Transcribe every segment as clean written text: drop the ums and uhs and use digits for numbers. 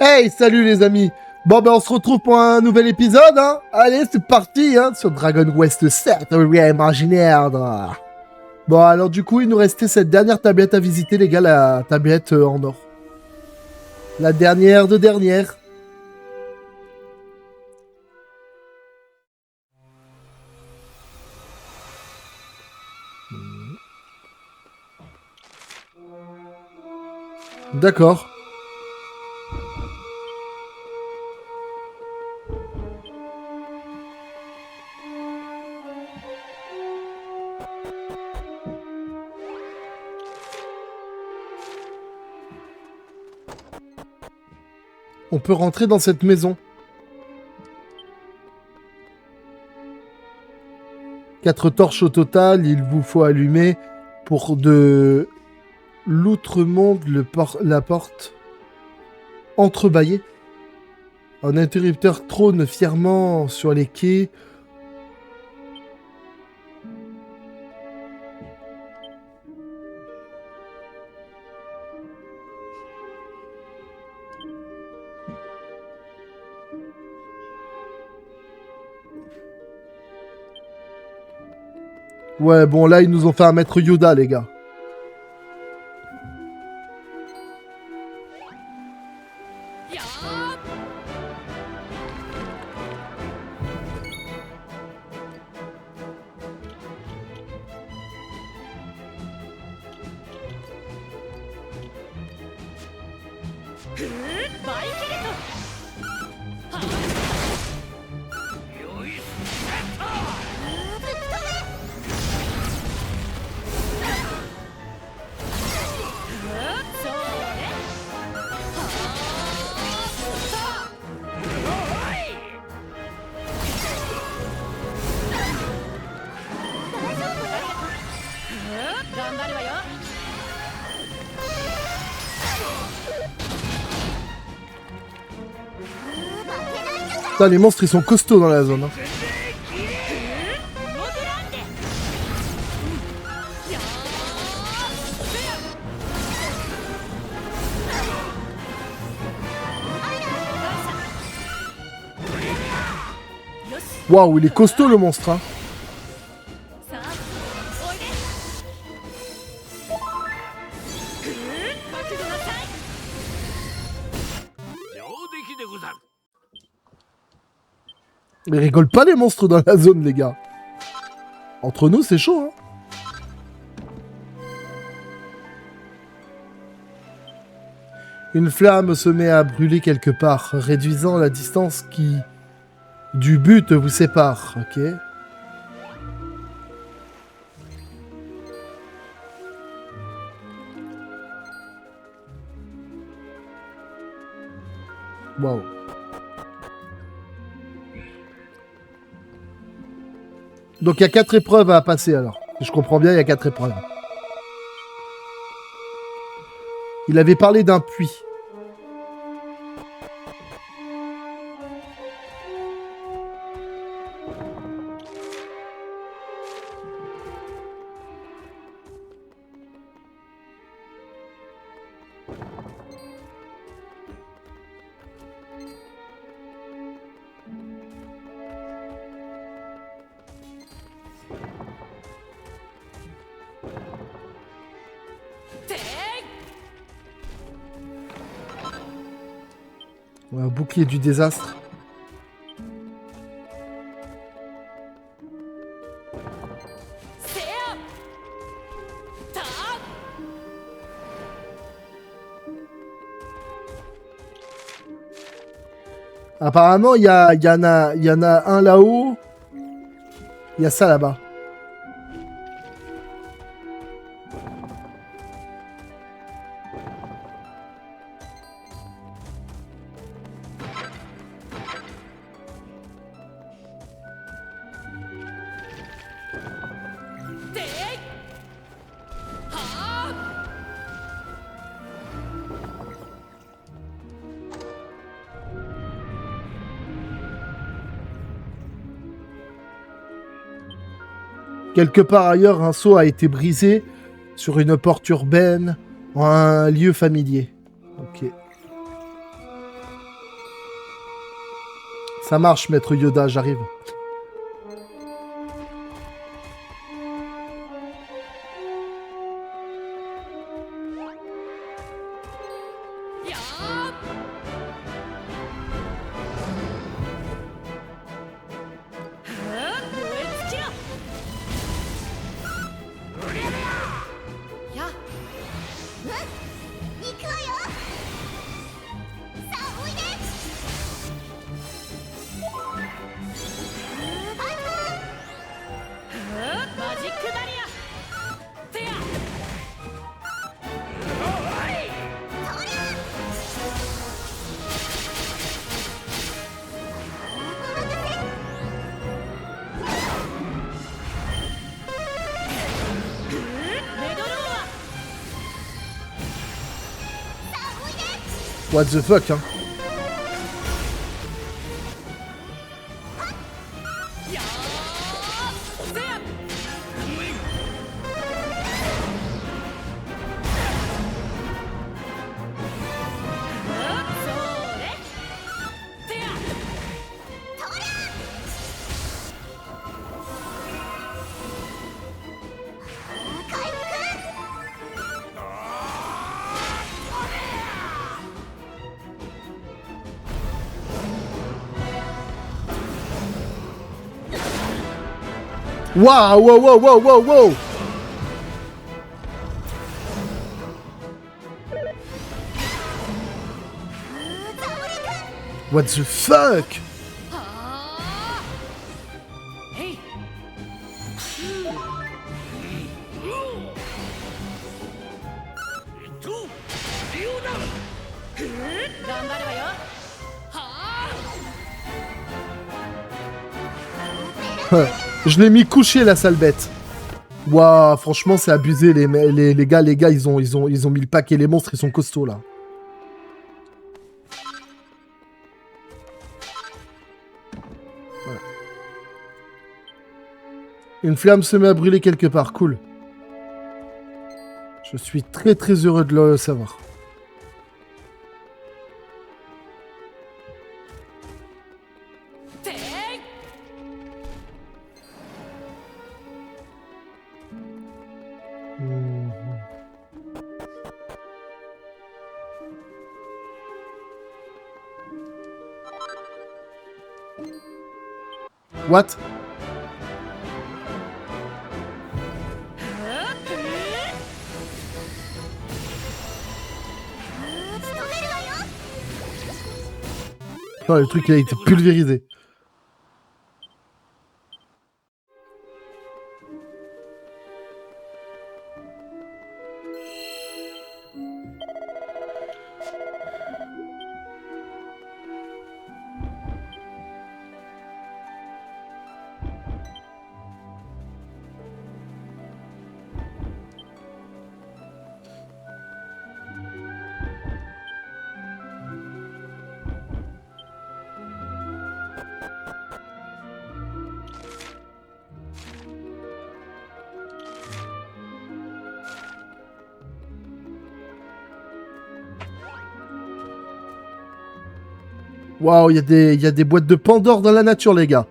Hey, salut les amis. Bon ben on se retrouve pour un nouvel épisode, hein. Allez, c'est parti, hein, sur Dragon Quest 7, réimaginaire. Bon alors du coup, il nous restait cette dernière tablette à visiter, les gars, la tablette en or. La dernière de dernière. D'accord. On peut rentrer dans cette maison. 4 torches au total, il vous faut allumer pour de l'outre-monde la porte entrebâillée. Un interrupteur trône fièrement sur les quais. Ouais, bon, là, ils nous ont fait un maître Yoda, les gars. Putain, les monstres, ils sont costauds dans la zone. Hein. Waouh, il est costaud, le monstre. Hein. Ils rigolent pas les monstres dans la zone, les gars. Entre nous, c'est chaud, hein. Une flamme se met à brûler quelque part, réduisant la distance qui du but vous sépare, ok? Waouh. Donc il y a 4 épreuves à passer alors. Si je comprends bien, il y a 4 épreuves. Il avait parlé d'un puits. Un bouclier du désastre. Apparemment, il y en a un là-haut. Il y a ça là-bas. Quelque part ailleurs, un seau a été brisé sur une porte urbaine en un lieu familier. Ok. Ça marche, maître Yoda, j'arrive. What the fuck, hein. Waouh, wow, wow, wow, wow, wow. What the fuck? Je l'ai mis couché, la sale bête. Waouh, franchement, c'est abusé, les gars, ils ont mis le paquet, les monstres, ils sont costauds, là. Voilà. Une flamme se met à brûler quelque part, cool. Je suis très très heureux de le savoir. What? Oh, le truc il a été pulvérisé. Waouh, il y a des boîtes de Pandore dans la nature, les gars.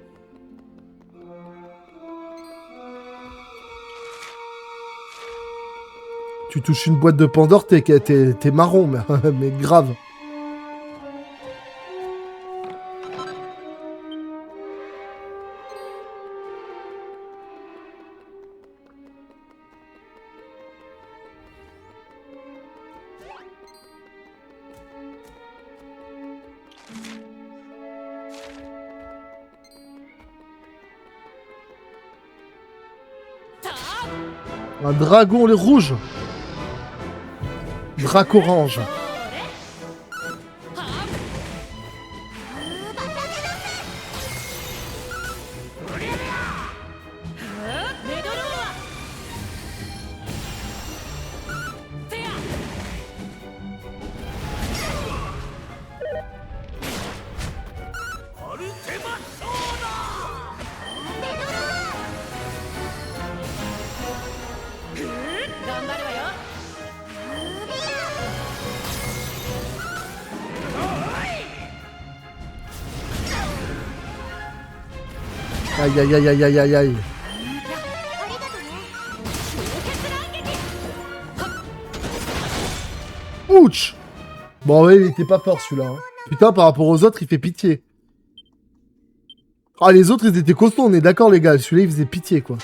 Tu touches une boîte de Pandore, t'es marron, mais grave. Un dragon les rouge. Drac orange. Aïe, aïe, aïe, aïe, aïe, aïe, aïe. Ouch. Bon, ouais, il était pas fort celui-là. Hein. Putain, par rapport aux autres, il fait pitié. Ah, les autres, ils étaient costauds, on est d'accord, les gars. Celui-là, il faisait pitié, quoi.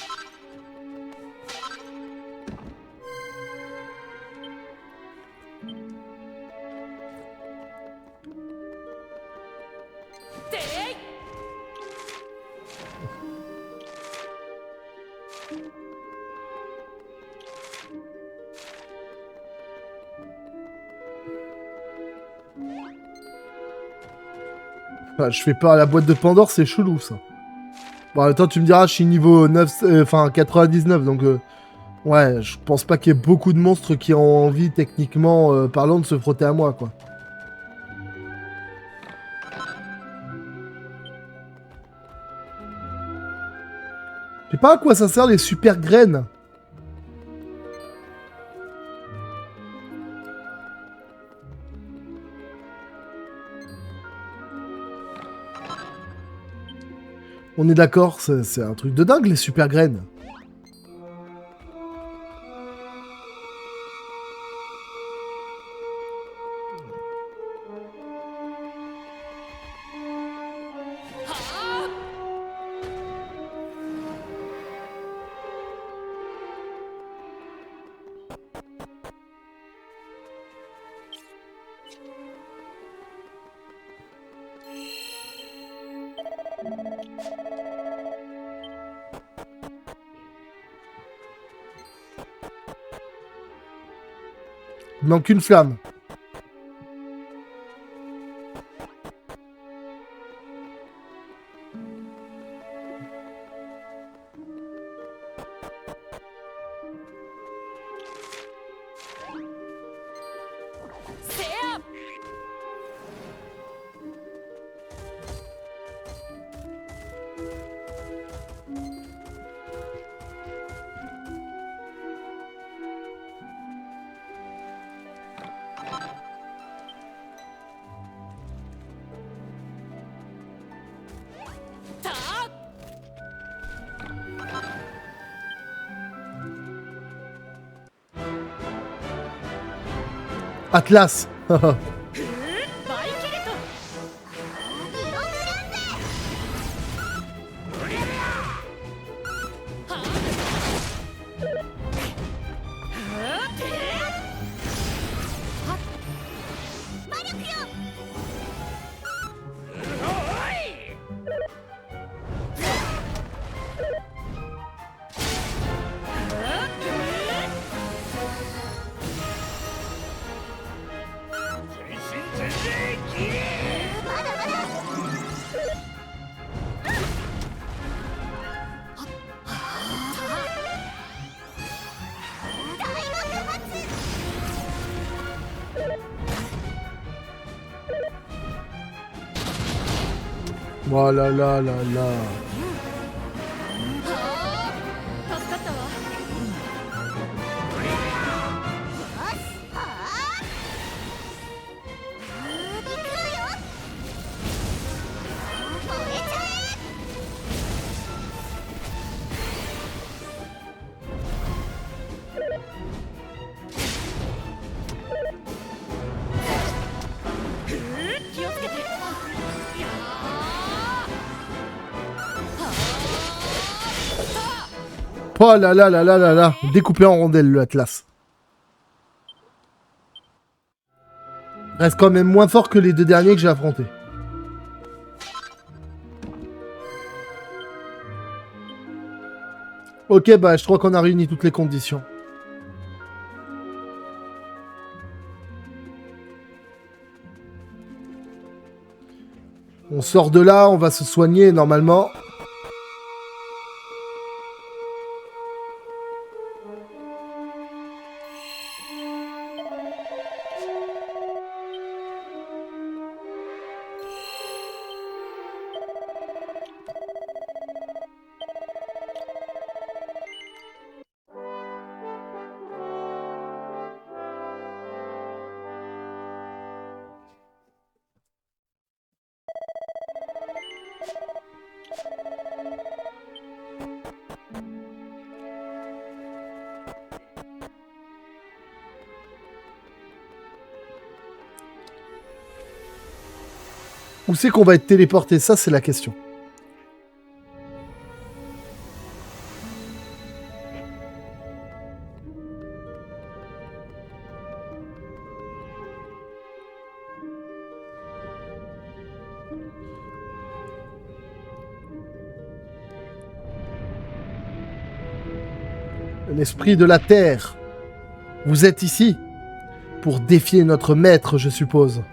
Enfin, je fais peur à la boîte de Pandore, c'est chelou, ça. Bon, attends, tu me diras, je suis niveau 9, enfin 99, donc... ouais, je pense pas qu'il y ait beaucoup de monstres qui ont envie, techniquement parlant, de se frotter à moi, quoi. Je sais pas à quoi ça sert, les super graines. On est d'accord, c'est un truc de dingue, les super graines. Il manque une flamme. Atlas. Oh là là là là. Oh là là là là là là. Découpé en rondelles, le Atlas. Reste quand même moins fort que les deux derniers que j'ai affrontés. Ok, bah je crois qu'on a réuni toutes les conditions. On sort de là, on va se soigner normalement. Où c'est qu'on va être téléporté? Ça, c'est la question. L'esprit de la Terre. Vous êtes ici pour défier notre maître, je suppose.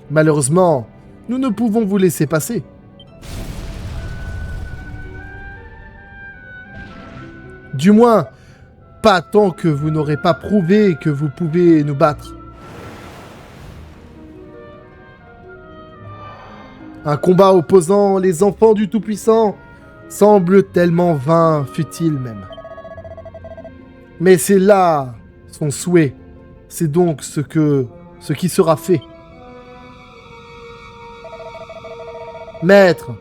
Malheureusement, nous ne pouvons vous laisser passer. Du moins, pas tant que vous n'aurez pas prouvé que vous pouvez nous battre. Un combat opposant les enfants du Tout-Puissant semble tellement vain, futile même. Mais c'est là son souhait. C'est donc ce qui sera fait. Maître,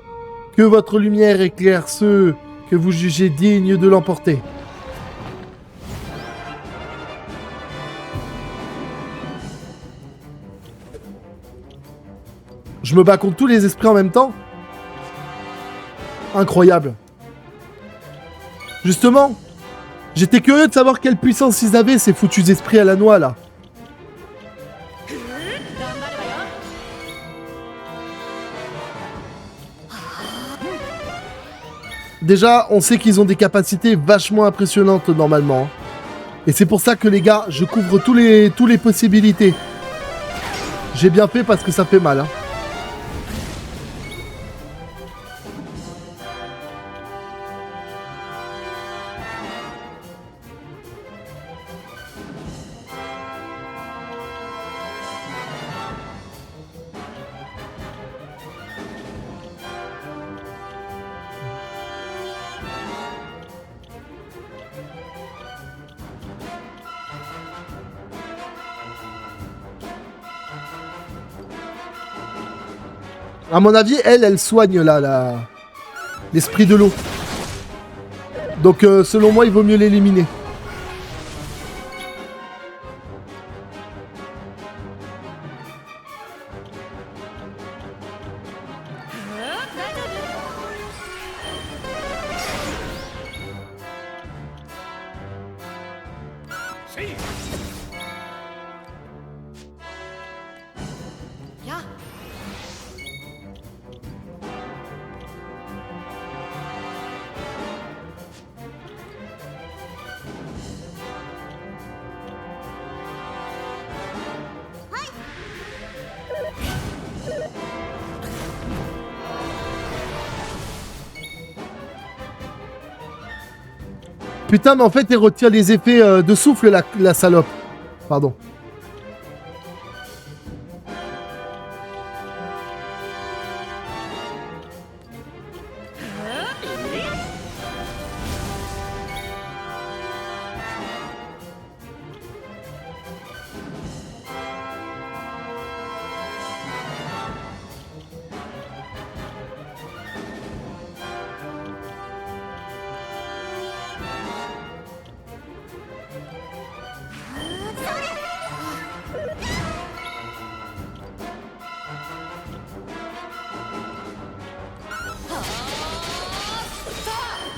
que votre lumière éclaire ceux que vous jugez dignes de l'emporter. Je me bats contre tous les esprits en même temps? Incroyable. Justement, j'étais curieux de savoir quelle puissance ils avaient, ces foutus esprits à la noix, là. Déjà, on sait qu'ils ont des capacités vachement impressionnantes, normalement. Et c'est pour ça que, les gars, je couvre tous les possibilités. J'ai bien fait parce que ça fait mal, hein. À mon avis, elle soigne là, l'esprit de l'eau. Donc, selon moi, il vaut mieux l'éliminer. Putain, mais en fait, elle retire les effets de souffle, la salope. Pardon.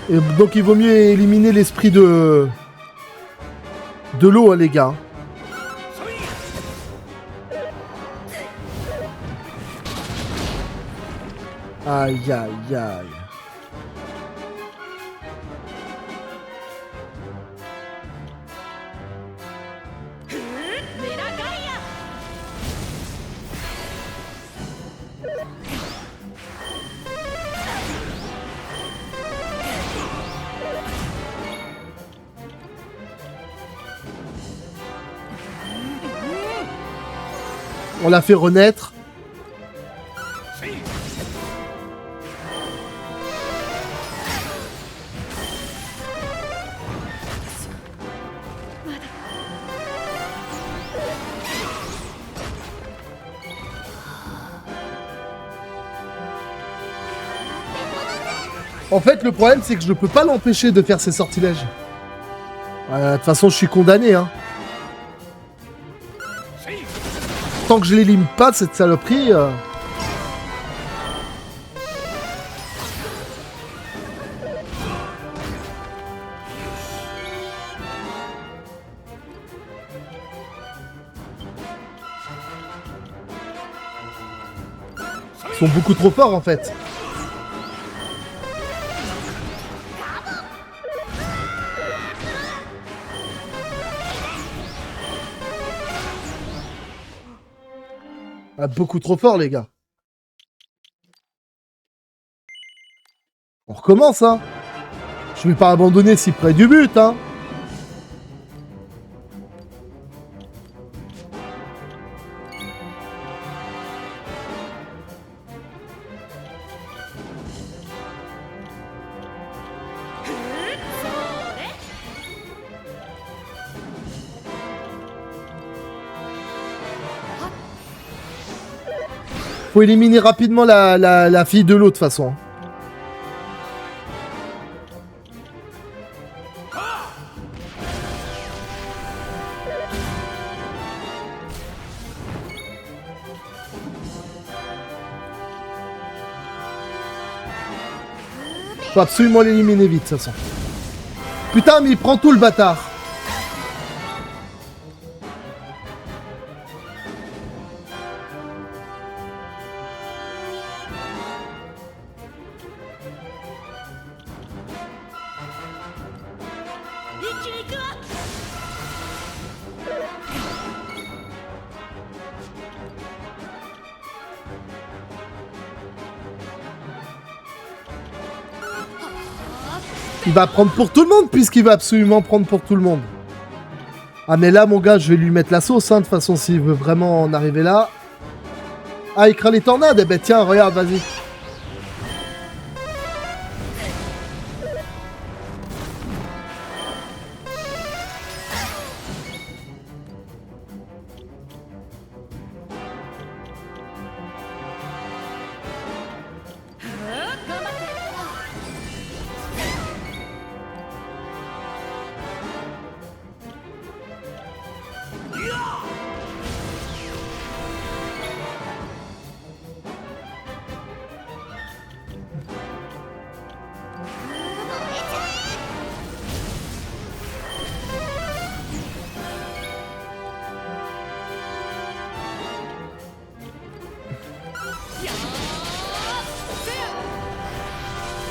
Et donc il vaut mieux éliminer l'esprit de l'eau, hein, les gars. Aïe, aïe, aïe. On l'a fait renaître. En fait, le problème, c'est que je ne peux pas l'empêcher de faire ses sortilèges. De toute façon, je suis condamné, hein. Tant que je l'élimine pas, cette saloperie... Ils sont beaucoup trop forts en fait. Ah, beaucoup trop fort les gars. On recommence hein. Je vais pas abandonner si près du but hein. Faut éliminer rapidement la fille de l'autre façon. Faut absolument l'éliminer vite, de toute façon. Putain, mais il prend tout le bâtard. Il va prendre pour tout le monde puisqu'il va absolument prendre pour tout le monde. Ah mais là mon gars je vais lui mettre la sauce hein, de toute façon s'il veut vraiment en arriver là. Ah écran les tornades, eh ben tiens regarde vas-y.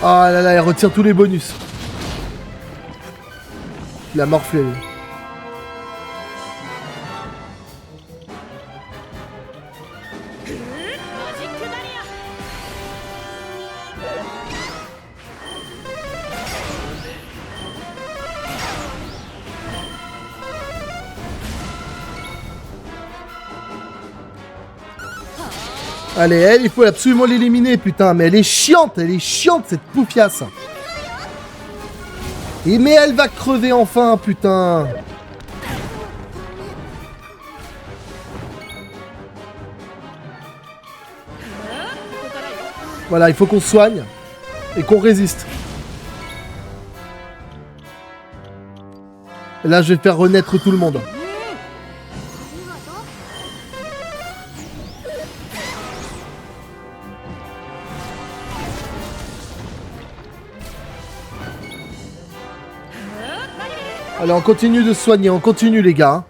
Ah là là, elle retire tous les bonus. Il a morflé lui. Allez, elle, il faut absolument l'éliminer, putain. Mais elle est chiante cette poufiasse. Et mais elle va crever enfin, putain. Voilà, il faut qu'on soigne et qu'on résiste. Et là, je vais faire renaître tout le monde. Allez, on continue de se soigner, on continue les gars.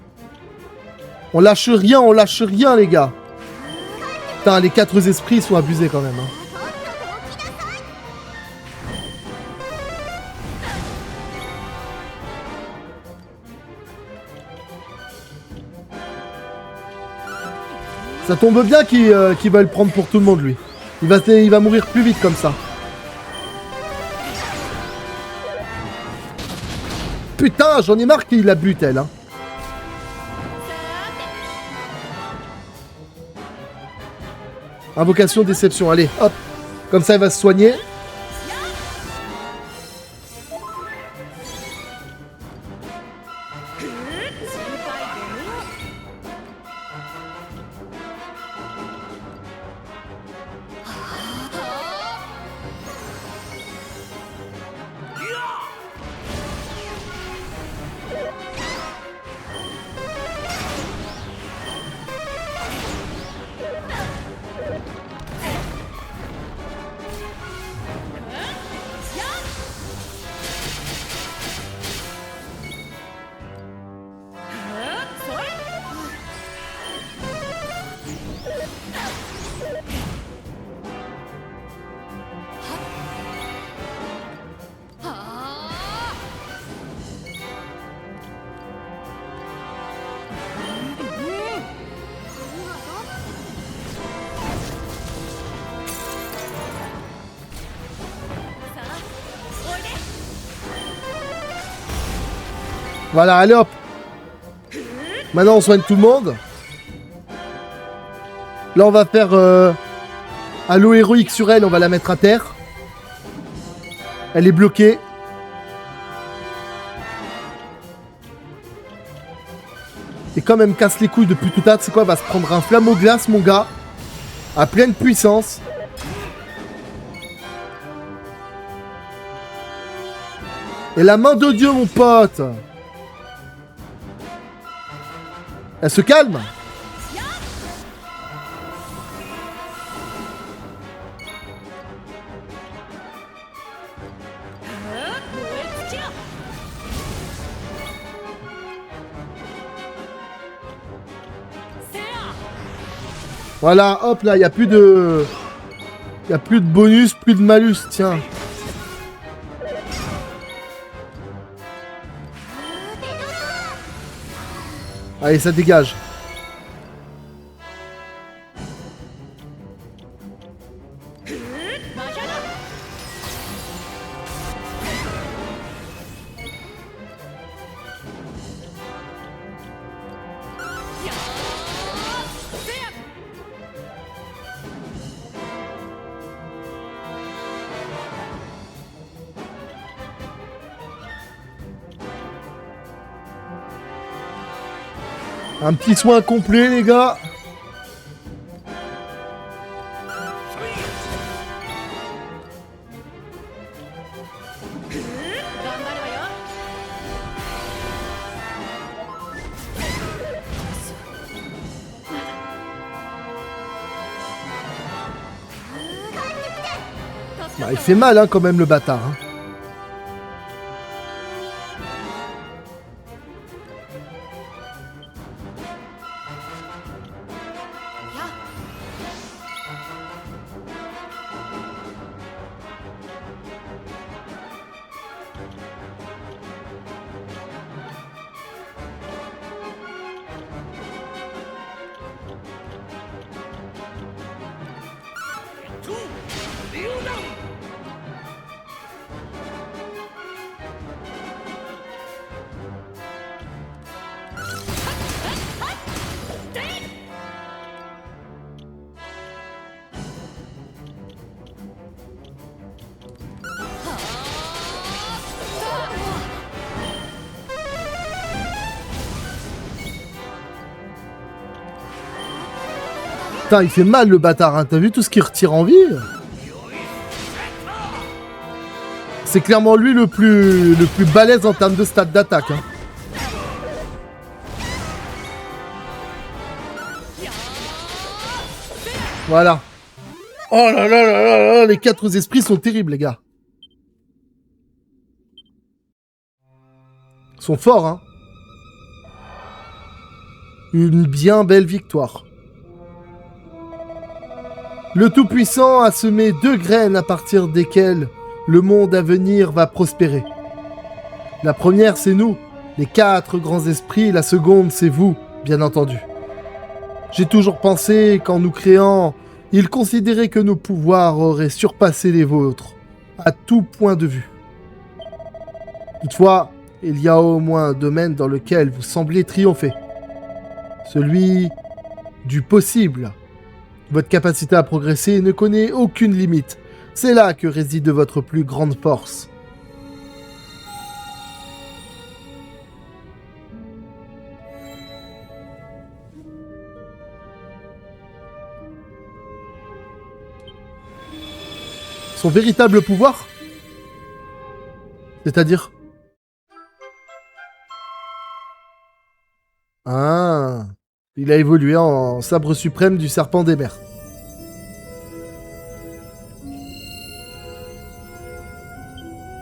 On lâche rien les gars. Putain, les 4 esprits sont abusés quand même. Hein. Ça tombe bien qu'il va le prendre pour tout le monde lui. Il va mourir plus vite comme ça. Putain, j'en ai marre qu'il la bute, elle. Hein. Invocation déception, allez, hop. Comme ça, elle va se soigner. Voilà, allez hop. Maintenant, on soigne tout le monde. Là, on va faire un lot héroïque sur elle. On va la mettre à terre. Elle est bloquée. Et comme elle me casse les couilles depuis tout à l'heure, c'est quoi? Elle va se prendre un flambeau glace, mon gars. À pleine puissance. Et la main de Dieu, mon pote. Elle se calme. Voilà, hop là, il n'y a plus de... Il n'y a plus de bonus, plus de malus, tiens. Allez, ça dégage. Un petit soin complet, les gars. Bah, il fait mal, hein, quand même, le bâtard. Hein. Putain, il fait mal le bâtard, hein. T'as vu tout ce qu'il retire en vie? C'est clairement lui le plus balèze en termes de stade d'attaque. Hein. Voilà. Oh là là là là là, les 4 esprits sont terribles, les gars. Ils sont forts, hein. Une bien belle victoire. Le Tout-Puissant a semé 2 graines à partir desquelles le monde à venir va prospérer. La première, c'est nous, les 4 grands esprits. La seconde, c'est vous, bien entendu. J'ai toujours pensé qu'en nous créant, il considérait que nos pouvoirs auraient surpassé les vôtres, à tout point de vue. Toutefois, il y a au moins un domaine dans lequel vous semblez triompher. Celui du possible. Votre capacité à progresser ne connaît aucune limite. C'est là que réside votre plus grande force. Son véritable pouvoir? C'est-à-dire? Ah, il a évolué en sabre suprême du serpent des mers.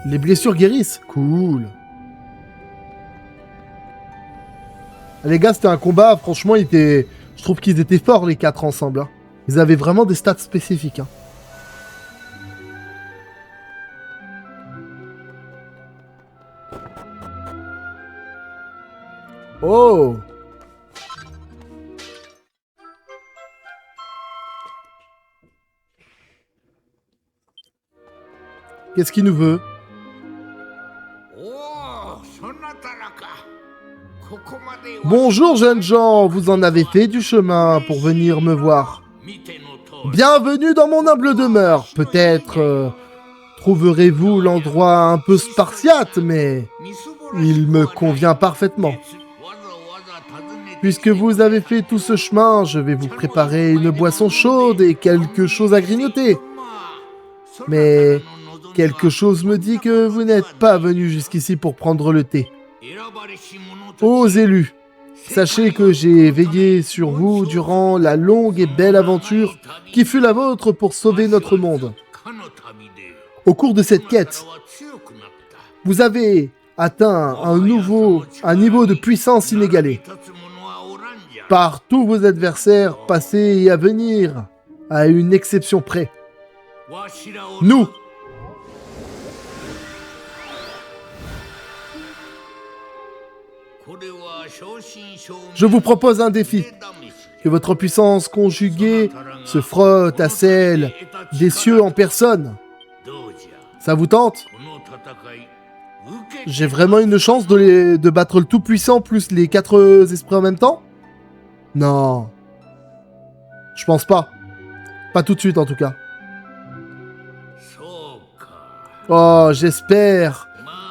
Les blessures guérissent. Cool. Les gars, c'était un combat, franchement, je trouve qu'ils étaient forts les 4 ensemble. Hein. Ils avaient vraiment des stats spécifiques. Hein. Oh! Qu'est-ce qu'il nous veut? Bonjour jeunes gens, vous en avez fait du chemin pour venir me voir. Bienvenue dans mon humble demeure. Peut-être trouverez-vous l'endroit un peu spartiate, mais il me convient parfaitement. Puisque vous avez fait tout ce chemin, je vais vous préparer une boisson chaude et quelque chose à grignoter. Mais quelque chose me dit que vous n'êtes pas venus jusqu'ici pour prendre le thé. Ô élus, sachez que j'ai veillé sur vous durant la longue et belle aventure qui fut la vôtre pour sauver notre monde. Au cours de cette quête, vous avez atteint un niveau de puissance inégalé. Par tous vos adversaires passés et à venir, à une exception près. Nous, je vous propose un défi. Que votre puissance conjuguée se frotte à celle des cieux en personne. Ça vous tente? J'ai vraiment une chance de battre le Tout-Puissant plus les 4 esprits en même temps? Non. Je pense pas. Pas tout de suite en tout cas. Oh, j'espère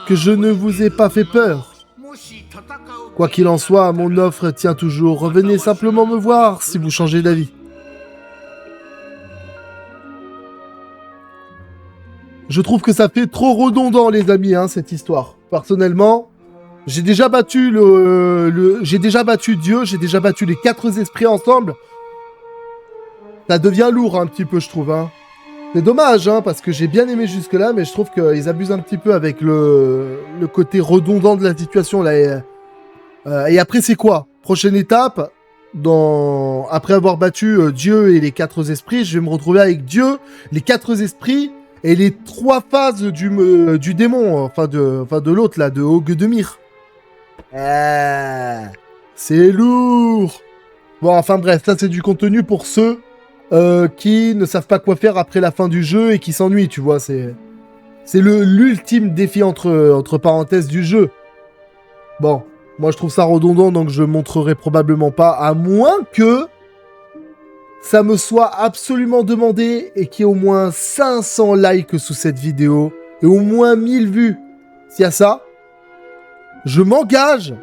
que je ne vous ai pas fait peur. Quoi qu'il en soit, mon offre tient toujours. Revenez simplement me voir si vous changez d'avis. Je trouve que ça fait trop redondant, les amis, hein, cette histoire. Personnellement, j'ai déjà battu j'ai déjà battu Dieu, j'ai déjà battu les 4 esprits ensemble. Ça devient lourd un petit peu, je trouve. Hein. C'est dommage, hein, parce que j'ai bien aimé jusque-là, mais je trouve qu'ils abusent un petit peu avec le côté redondant de la situation. Là. Et après, c'est quoi? Prochaine étape, après avoir battu Dieu et les 4 esprits, je vais me retrouver avec Dieu, les 4 esprits et les 3 phases du démon, enfin de l'autre, là, de Ogdemir. C'est lourd. Bon, enfin bref, ça c'est du contenu pour ceux qui ne savent pas quoi faire après la fin du jeu et qui s'ennuient, tu vois. C'est l'ultime défi entre parenthèses du jeu. Bon. Moi, je trouve ça redondant, donc je montrerai probablement pas, à moins que ça me soit absolument demandé et qu'il y ait au moins 500 likes sous cette vidéo et au moins 1000 vues. S'il y a ça, je m'engage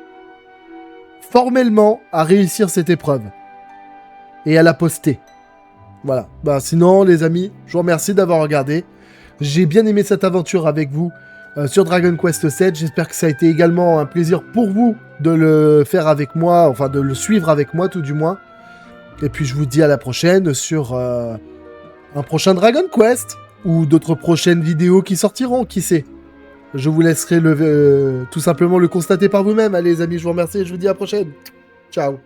formellement à réussir cette épreuve et à la poster. Voilà. Bah, sinon, les amis, je vous remercie d'avoir regardé. J'ai bien aimé cette aventure avec vous. Sur Dragon Quest VII, j'espère que ça a été également un plaisir pour vous de le faire avec moi, enfin de le suivre avec moi tout du moins. Et puis je vous dis à la prochaine sur un prochain Dragon Quest ou d'autres prochaines vidéos qui sortiront, qui sait. Je vous laisserai tout simplement le constater par vous-même. Allez les amis, je vous remercie et je vous dis à la prochaine. Ciao.